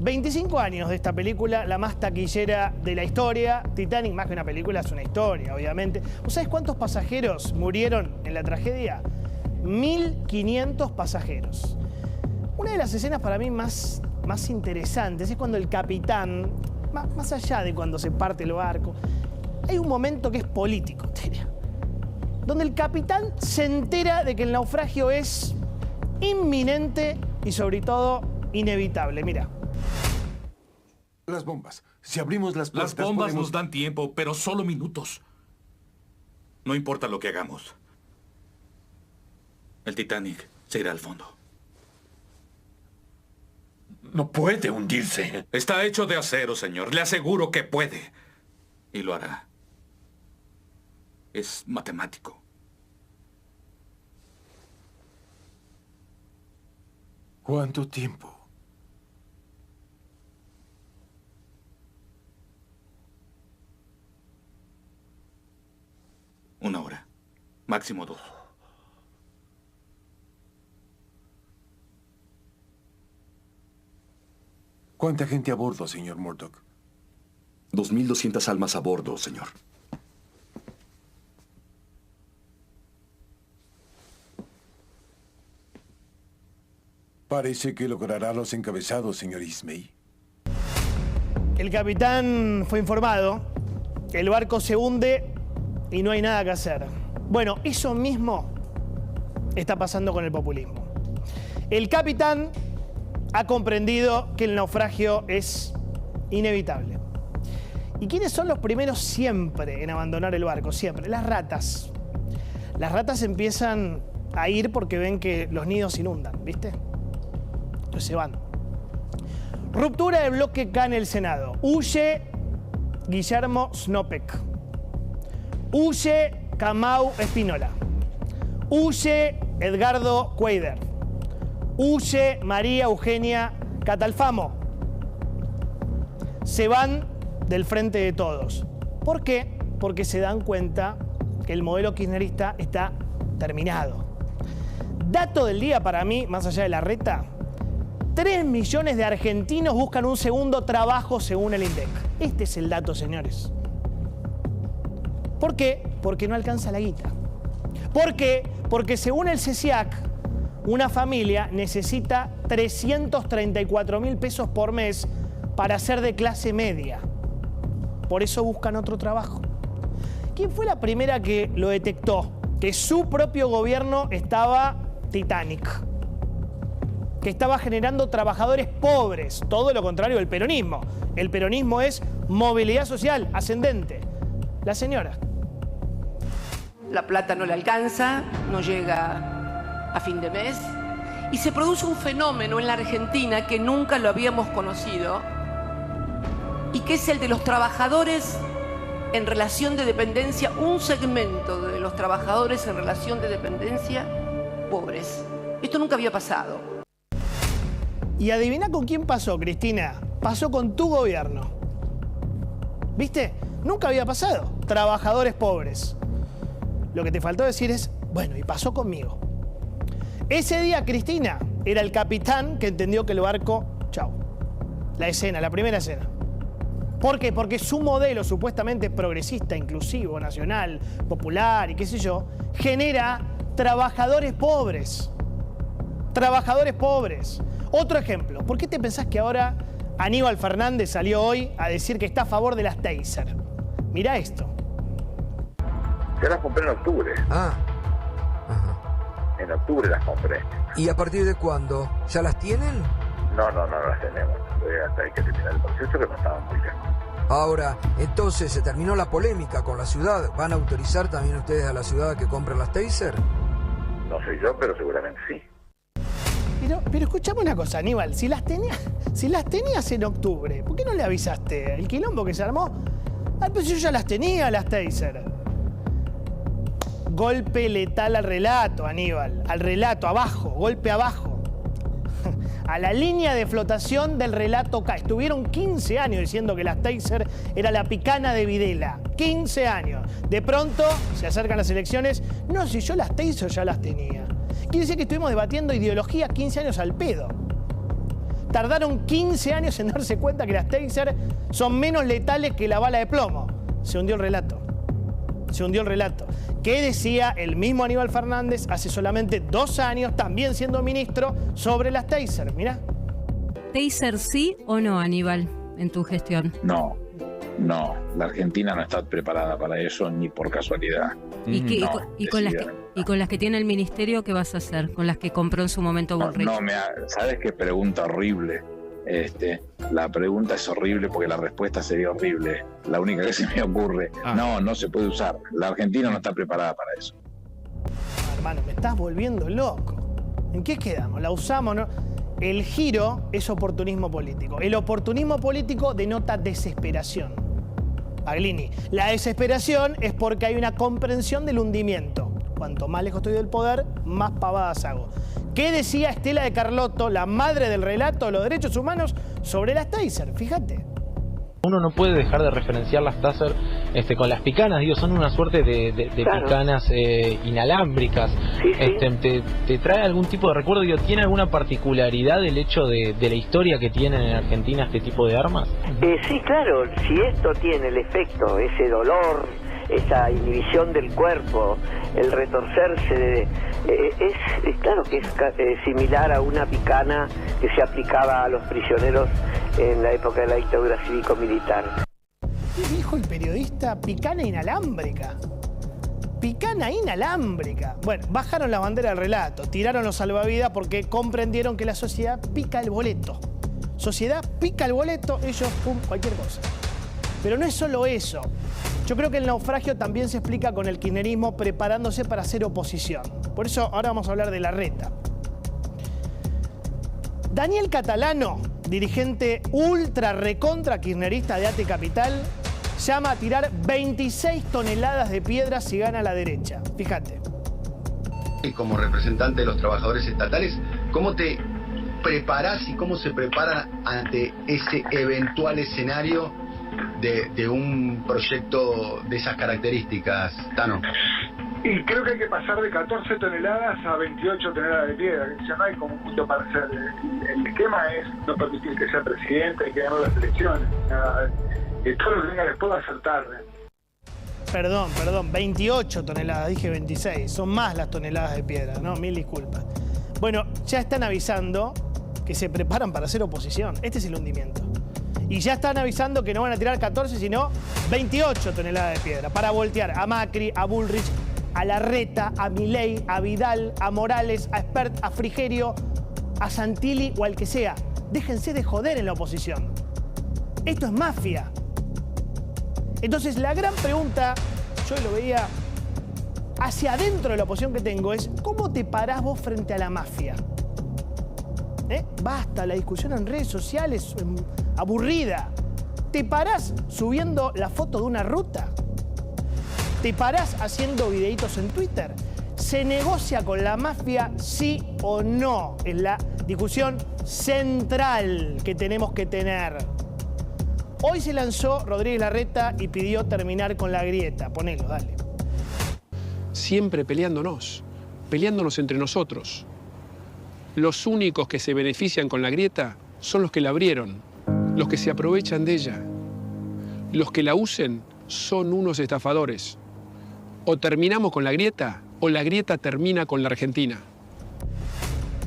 25 años de esta película, la más taquillera de la historia. Titanic, más que una película, es una historia, obviamente. ¿Vos sabés cuántos pasajeros murieron en la tragedia? 1.500 pasajeros. Una de las escenas para mí más interesantes es cuando el capitán, más allá de cuando se parte el barco, hay un momento que es político, donde el capitán se entera de que el naufragio es inminente y sobre todo inevitable. Mira. Las bombas. Si abrimos las puertas, las bombas podemos... nos dan tiempo, pero solo minutos. No importa lo que hagamos. El Titanic se irá al fondo. No puede hundirse. Está hecho de acero, señor. Le aseguro que puede. Y lo hará. Es matemático. ¿Cuánto tiempo? Una hora. Máximo 2. ¿Cuánta gente a bordo, señor Murdoch? 2.200 almas a bordo, señor. Parece que logrará los encabezados, señor Ismay. El capitán fue informado, el barco se hunde y no hay nada que hacer. Bueno, eso mismo está pasando con el populismo. El capitán ha comprendido que el naufragio es inevitable. ¿Y quiénes son los primeros siempre en abandonar el barco? Siempre. Las ratas. Las ratas empiezan a ir porque ven que los nidos se inundan, ¿viste? Entonces se van. Ruptura del bloque K en el Senado. Huye Guillermo Snopek. Huye Kamau Espínola. Huye Edgardo Cuader. Huye María Eugenia Catalfamo. Se van del frente de todos. ¿Por qué? Porque se dan cuenta que el modelo kirchnerista está terminado. Dato del día para mí, más allá de la reta: 3 millones de argentinos buscan un segundo trabajo según el INDEC. Este es el dato, señores. ¿Por qué? Porque no alcanza la guita. ¿Por qué? Porque según el CECIAC, una familia necesita 334.000 pesos por mes para ser de clase media. Por eso buscan otro trabajo. ¿Quién fue la primera que lo detectó? Que su propio gobierno estaba Titanic, que estaba generando trabajadores pobres, todo lo contrario del peronismo. El peronismo es movilidad social ascendente. La señora. La plata no le alcanza, no llega a fin de mes, y se produce un fenómeno en la Argentina que nunca lo habíamos conocido, y que es el de los trabajadores en relación de dependencia, un segmento de los trabajadores en relación de dependencia pobres. Esto nunca había pasado. Y adivina con quién pasó, Cristina. Pasó con tu gobierno. ¿Viste? Nunca había pasado. Trabajadores pobres. Lo que te faltó decir es, bueno, y pasó conmigo. Ese día, Cristina era el capitán que entendió que el barco, chau. La escena, la primera escena. ¿Por qué? Porque su modelo supuestamente progresista, inclusivo, nacional, popular y qué sé yo, genera trabajadores pobres. Trabajadores pobres. Otro ejemplo. ¿Por qué te pensás que ahora Aníbal Fernández salió hoy a decir que está a favor de las Taser? Mirá esto. Yo las compré en octubre. Ah. Ajá. En octubre las compré. ¿Y a partir de cuándo? ¿Ya las tienen? No las tenemos. Hasta hay que terminar el proceso, que no estaban muy lejos. Ahora, entonces se terminó la polémica con la ciudad. ¿Van a autorizar también ustedes a la ciudad a que compren las Taser? No sé yo, pero seguramente sí. Pero escuchame una cosa, Aníbal. Si las tenías en octubre, ¿por qué no le avisaste? El quilombo que se armó. Ah, pues yo ya las tenía, las Taser. Golpe letal al relato, Aníbal. Al relato, abajo, golpe abajo. A la línea de flotación del relato K. Estuvieron 15 años diciendo que las Taser era la picana de Videla. 15 años. De pronto se acercan las elecciones. No, si yo las Taser ya las tenía. Quiere decir que estuvimos debatiendo ideología 15 años al pedo. Tardaron 15 años en darse cuenta que las Taser son menos letales que la bala de plomo. Se hundió el relato. Se hundió el relato. ¿Qué decía el mismo Aníbal Fernández hace solamente 2 años, también siendo ministro, sobre las Taser? Mirá. ¿Taser sí o no, Aníbal, en tu gestión? No, la Argentina no está preparada para eso ni por casualidad. ¿Y con las que tiene el ministerio qué vas a hacer? ¿Con las que compró en su momento Bullrich? ¿Sabes qué pregunta horrible? La pregunta es horrible porque la respuesta sería horrible. La única que se me ocurre. No se puede usar. La Argentina no está preparada para eso. Hermano, me estás volviendo loco. ¿En qué quedamos? ¿La usamos, no? El giro es oportunismo político. El oportunismo político denota desesperación. Paglini, la desesperación es porque hay una comprensión del hundimiento. Cuanto más lejos estoy del poder, más pavadas hago. ¿Qué decía Estela de Carlotto, la madre del relato de los derechos humanos, sobre las Taser? Fíjate. Uno no puede dejar de referenciar las Taser con las picanas, son una suerte de claro, picanas inalámbricas. Sí. ¿Te trae algún tipo de recuerdo? ¿Tiene alguna particularidad el hecho de la historia que tienen en Argentina este tipo de armas? Sí, claro, si esto tiene el efecto, ese dolor, esa inhibición del cuerpo, el retorcerse, es claro que es similar a una picana que se aplicaba a los prisioneros en la época de la dictadura cívico-militar. ¿Qué dijo el periodista? Picana inalámbrica. Picana inalámbrica. Bueno, bajaron la bandera del relato, tiraron los salvavidas porque comprendieron que la sociedad pica el boleto. Sociedad pica el boleto, ellos, pum, cualquier cosa. Pero no es solo eso. Yo creo que el naufragio también se explica con el kirchnerismo preparándose para hacer oposición. Por eso ahora vamos a hablar de Larreta. Daniel Catalano, dirigente ultra recontra kirchnerista de ATE Capital, llama a tirar 26 toneladas de piedras si gana la derecha. Fíjate. Como representante de los trabajadores estatales, ¿cómo te preparás y cómo se preparan ante ese eventual escenario de un proyecto de esas características, Tano? Y creo que hay que pasar de 14 toneladas a 28 toneladas de piedra. Ya no hay como un punto para hacer. El esquema es no permitir que sea presidente y que gane las elecciones. Todo lo que venga después va a ser tarde. Perdón, 28 toneladas, dije 26. Son más las toneladas de piedra, ¿no? Mil disculpas. Bueno, ya están avisando que se preparan para hacer oposición. Este es el hundimiento. Y ya están avisando que no van a tirar 14, sino 28 toneladas de piedra para voltear a Macri, a Bullrich, a Larreta, a Milei, a Vidal, a Morales, a Espert, a Frigerio, a Santilli o al que sea. Déjense de joder en la oposición. Esto es mafia. Entonces la gran pregunta, yo lo veía hacia adentro de la oposición que tengo, es ¿cómo te parás vos frente a la mafia? Basta la discusión en redes sociales, aburrida. ¿Te parás subiendo la foto de una ruta? ¿Te parás haciendo videitos en Twitter? ¿Se negocia con la mafia, sí o no? Es la discusión central que tenemos que tener. Hoy se lanzó Rodríguez Larreta y pidió terminar con la grieta. Ponelo, dale. Siempre peleándonos entre nosotros. Los únicos que se benefician con la grieta son los que la abrieron, los que se aprovechan de ella. Los que la usen son unos estafadores. O terminamos con la grieta, o la grieta termina con la Argentina.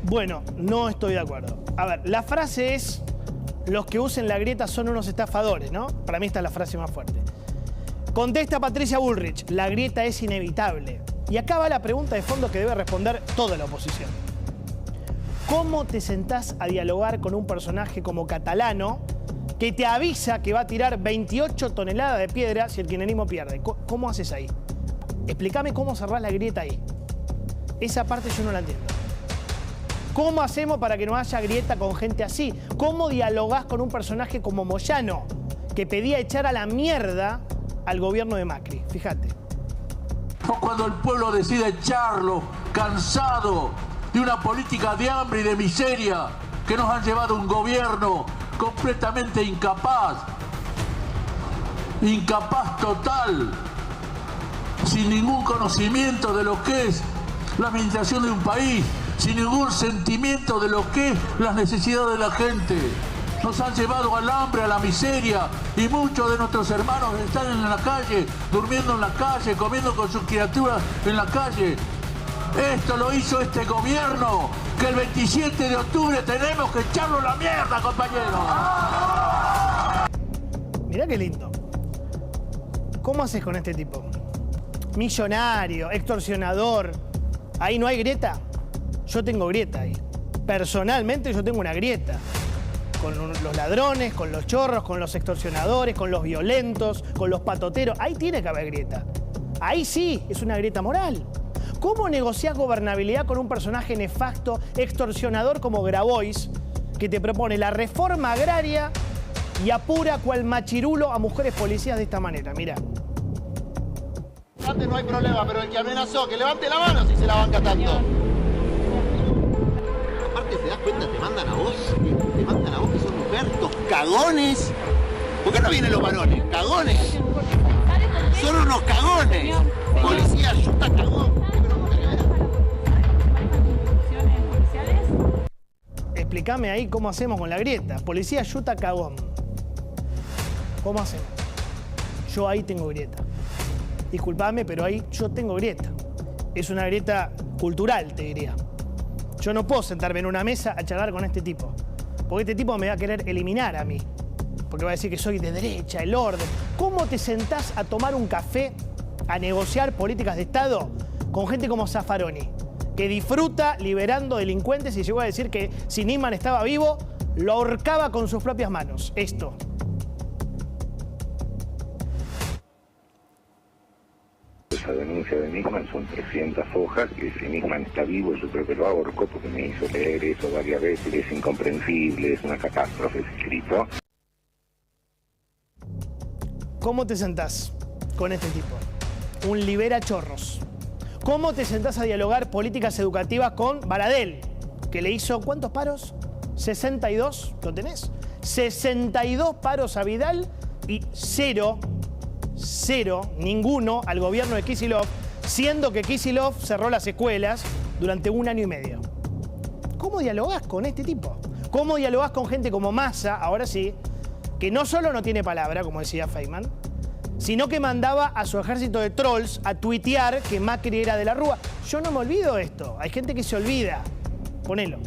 Bueno, no estoy de acuerdo. A ver, la frase es: los que usen la grieta son unos estafadores, ¿no? Para mí esta es la frase más fuerte. Contesta Patricia Bullrich: la grieta es inevitable. Y acá va la pregunta de fondo que debe responder toda la oposición. ¿Cómo te sentás a dialogar con un personaje como Catalano que te avisa que va a tirar 28 toneladas de piedra si el kirchnerismo pierde? ¿Cómo haces ahí? Explícame cómo cerrás la grieta ahí. Esa parte yo no la entiendo. ¿Cómo hacemos para que no haya grieta con gente así? ¿Cómo dialogás con un personaje como Moyano, que pedía echar a la mierda al gobierno de Macri? Fíjate. Cuando el pueblo decide echarlo, cansado de una política de hambre y de miseria que nos han llevado a un gobierno completamente incapaz total, sin ningún conocimiento de lo que es la administración de un país, sin ningún sentimiento de lo que es las necesidades de la gente. Nos han llevado al hambre, a la miseria, y muchos de nuestros hermanos están en la calle, durmiendo en la calle, comiendo con sus criaturas en la calle. Esto lo hizo este gobierno, que el 27 de octubre tenemos que echarlo a la mierda, compañeros. Mirá qué lindo. ¿Cómo haces con este tipo? Millonario, extorsionador. Ahí no hay grieta. Yo tengo grieta ahí. Personalmente yo tengo una grieta. Con los ladrones, con los chorros, con los extorsionadores, con los violentos, con los patoteros. Ahí tiene que haber grieta. Ahí sí es una grieta moral. ¿Cómo negociás gobernabilidad con un personaje nefasto, extorsionador como Grabois, que te propone la reforma agraria y apura cual machirulo a mujeres policías de esta manera? Mirá. Antes no hay problema, pero el que amenazó, que levante la mano si se la banca tanto. Aparte, ¿te das cuenta? Te mandan a vos que sos mujer, estos cagones. ¿Por qué no vienen los varones? ¡Cagones! ¡Son unos cagones! Policía, yuta, cagón. Explícame ahí cómo hacemos con la grieta. Policía, yuta, cagón. ¿Cómo hacemos? Yo ahí tengo grieta. Disculpame, pero ahí yo tengo grieta. Es una grieta cultural, te diría. Yo no puedo sentarme en una mesa a charlar con este tipo. Porque este tipo me va a querer eliminar a mí. Porque va a decir que soy de derecha, el orden. ¿Cómo te sentás a tomar un café, a negociar políticas de Estado con gente como Zaffaroni, que disfruta liberando delincuentes y llegó a decir que si Nisman estaba vivo, lo ahorcaba con sus propias manos? Esto. Esa denuncia de Nisman son 300 hojas y si Nisman está vivo yo creo que lo ahorco porque me hizo leer eso varias veces, es incomprensible, es una catástrofe ese escrito. ¿Cómo te sentás con este tipo? Un libera chorros. ¿Cómo te sentás a dialogar políticas educativas con Baradel, que le hizo ¿cuántos paros? 62, ¿lo tenés? 62 paros a Vidal y cero, ninguno al gobierno de Kicillof, siendo que Kicillof cerró las escuelas durante 1 año y medio. ¿Cómo dialogás con este tipo? ¿Cómo dialogás con gente como Massa, ahora sí, que no solo no tiene palabra, como decía Feynman, sino que mandaba a su ejército de trolls a tuitear que Macri era de la Rúa? Yo no me olvido de esto. Hay gente que se olvida. Ponelo.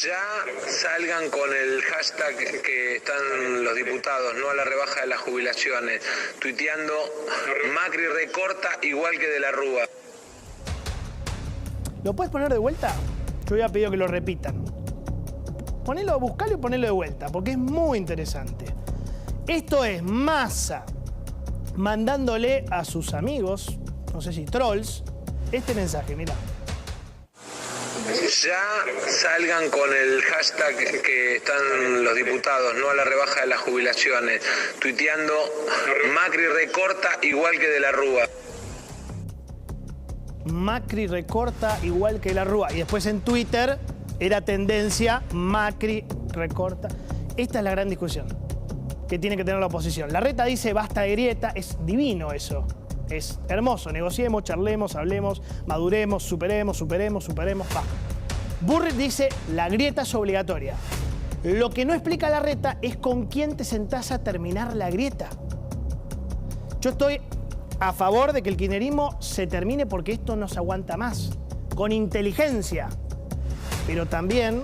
Ya salgan con el hashtag que están los diputados, no a la rebaja de las jubilaciones, tuiteando Macri recorta igual que de la Rúa. ¿Lo puedes poner de vuelta? Yo había pedido que lo repitan. Ponelo, buscalo y ponelo de vuelta, porque es muy interesante. Esto es Massa mandándole a sus amigos, no sé si trolls, este mensaje, mirá. Ya salgan con el hashtag que están los diputados, no a la rebaja de las jubilaciones, tuiteando Macri recorta igual que de la Rúa. Macri recorta igual que la Rúa. Y después en Twitter era tendencia Macri recorta. Esta es la gran discusión que tiene que tener la oposición. Larreta dice basta de grieta, es divino eso. Es hermoso, negociemos, charlemos, hablemos, maduremos, superemos, va. Burrich dice la grieta es obligatoria. Lo que no explica Larreta es con quién te sentás a terminar la grieta. Yo estoy a favor de que el kirchnerismo se termine porque esto no se aguanta más. Con inteligencia, pero también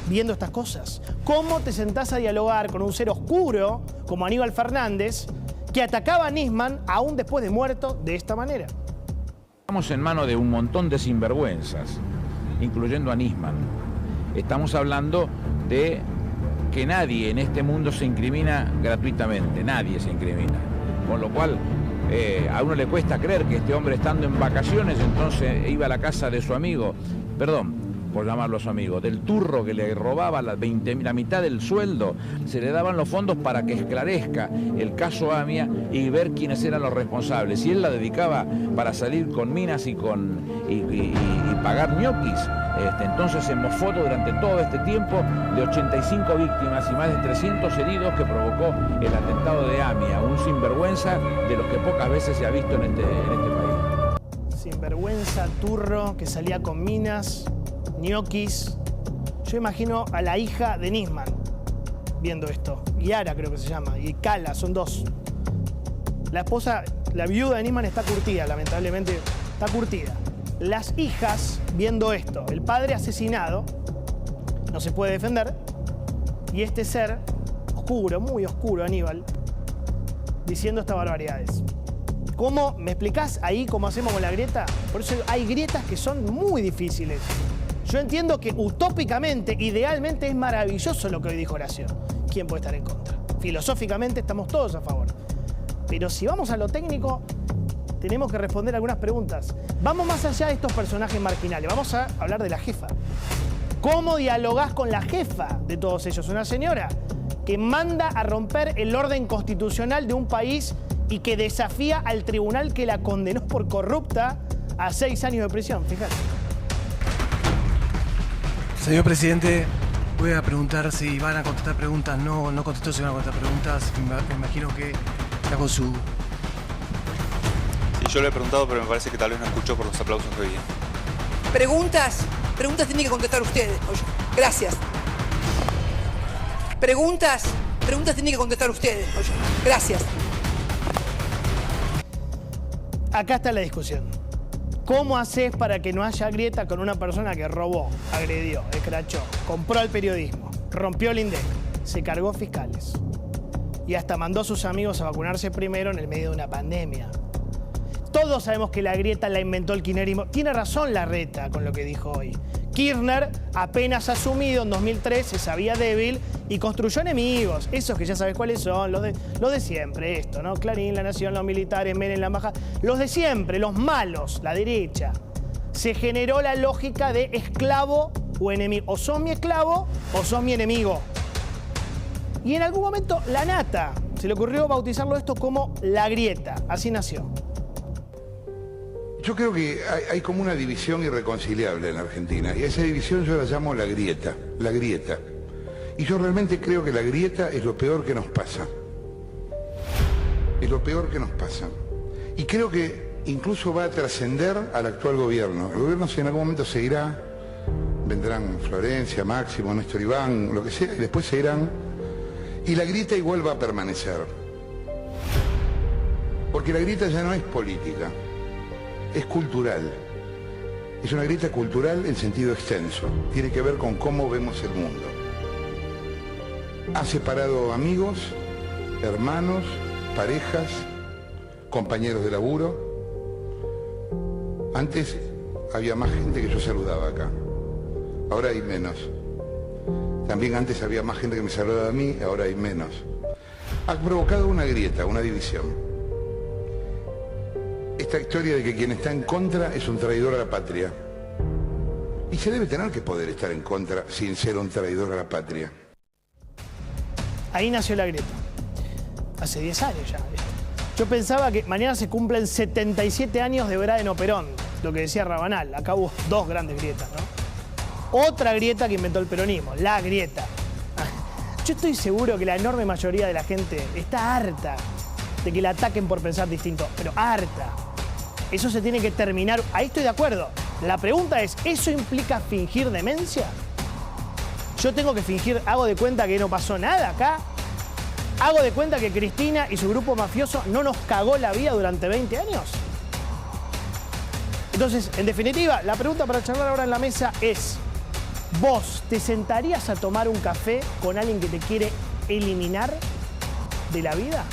viendo estas cosas. ¿Cómo te sentás a dialogar con un ser oscuro como Aníbal Fernández, que atacaba a Nisman aún después de muerto de esta manera? Estamos en manos de un montón de sinvergüenzas, incluyendo a Nisman. Estamos hablando de que nadie en este mundo se incrimina gratuitamente, nadie se incrimina. Con lo cual, a uno le cuesta creer que este hombre estando en vacaciones, entonces iba a la casa de su amigo, por llamarlo a su amigo, del turro que le robaba la mitad del sueldo, se le daban los fondos para que esclarezca el caso AMIA y ver quiénes eran los responsables. Y él la dedicaba para salir con minas y pagar ñoquis. Entonces se mofó durante todo este tiempo de 85 víctimas y más de 300 heridos que provocó el atentado de AMIA, un sinvergüenza de los que pocas veces se ha visto en este país. sinvergüenza, turro, que salía con minas, ñoquis. Yo imagino a la hija de Nisman viendo esto. Yara creo que se llama, y Cala, son dos. La esposa, la viuda de Nisman está curtida, lamentablemente, está curtida. Las hijas viendo esto, el padre asesinado, no se puede defender, y este ser oscuro, muy oscuro, Aníbal, diciendo estas barbaridades. ¿Cómo me explicás ahí cómo hacemos con la grieta? Por eso hay grietas que son muy difíciles. Yo entiendo que utópicamente, idealmente es maravilloso lo que hoy dijo Horacio. ¿Quién puede estar en contra? Filosóficamente estamos todos a favor. Pero si vamos a lo técnico, tenemos que responder algunas preguntas. Vamos más allá de estos personajes marginales. Vamos a hablar de la jefa. ¿Cómo dialogás con la jefa de todos ellos? Una señora que manda a romper el orden constitucional de un país y que desafía al tribunal que la condenó por corrupta a 6 años de prisión. Fíjate. Señor presidente, voy a preguntar si van a contestar preguntas. No contestó si van a contestar preguntas. Me imagino que está con su... Sí, yo le he preguntado, pero me parece que tal vez no escuchó por los aplausos que oía. Preguntas tienen que contestar ustedes. Gracias. Preguntas tienen que contestar ustedes. Gracias. Acá está la discusión. ¿Cómo haces para que no haya grieta con una persona que robó, agredió, escrachó, compró el periodismo, rompió el INDEC, se cargó fiscales y hasta mandó a sus amigos a vacunarse primero en el medio de una pandemia? Todos sabemos que la grieta la inventó el kirchnerismo. Tiene razón Larreta con lo que dijo hoy. Kirchner, apenas asumido en 2003, se sabía débil y construyó enemigos. Esos que ya sabes cuáles son, los de siempre, esto, ¿no? Clarín, La Nación, los militares, Menem, la embajada. Los de siempre, los malos, la derecha. Se generó la lógica de esclavo o enemigo. O sos mi esclavo o sos mi enemigo. Y en algún momento la nata se le ocurrió bautizarlo esto como la grieta. Así nació. Yo creo que hay como una división irreconciliable en la Argentina, y a esa división yo la llamo la grieta. Y yo realmente creo que la grieta es lo peor que nos pasa. Es lo peor que nos pasa. Y creo que incluso va a trascender al actual gobierno. El gobierno si en algún momento se irá, vendrán Florencia, Máximo, Néstor Iván, lo que sea, y después se irán, y la grieta igual va a permanecer. Porque la grieta ya no es política. Es cultural. Es una grieta cultural en sentido extenso. Tiene que ver con cómo vemos el mundo. Ha separado amigos, hermanos, parejas, compañeros de laburo. Antes había más gente que yo saludaba acá. Ahora hay menos. También antes había más gente que me saludaba a mí, ahora hay menos. Ha provocado una grieta, una división. Esta historia de que quien está en contra es un traidor a la patria. Y se debe tener que poder estar en contra sin ser un traidor a la patria. Ahí nació la grieta. Hace 10 años ya. Yo pensaba que mañana se cumplen 77 años de Vera en Operón, lo que decía Rabanal. Acá hubo 2 grandes grietas, ¿no? Otra grieta que inventó el peronismo, la grieta. Yo estoy seguro que la enorme mayoría de la gente está harta de que la ataquen por pensar distinto, pero harta. Eso se tiene que terminar. Ahí estoy de acuerdo. La pregunta es, ¿eso implica fingir demencia? Yo tengo que fingir, hago de cuenta que no pasó nada acá. Hago de cuenta que Cristina y su grupo mafioso no nos cagó la vida durante 20 años. Entonces, en definitiva, la pregunta para charlar ahora en la mesa es, ¿vos te sentarías a tomar un café con alguien que te quiere eliminar de la vida?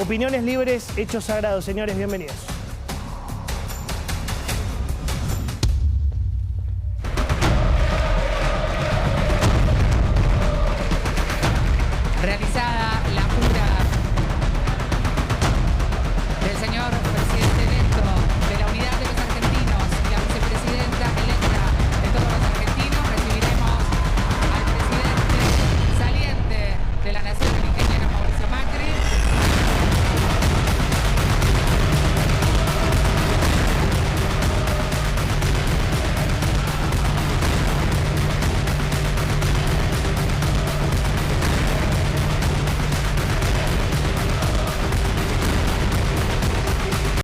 Opiniones libres, hechos sagrados. Señores, bienvenidos.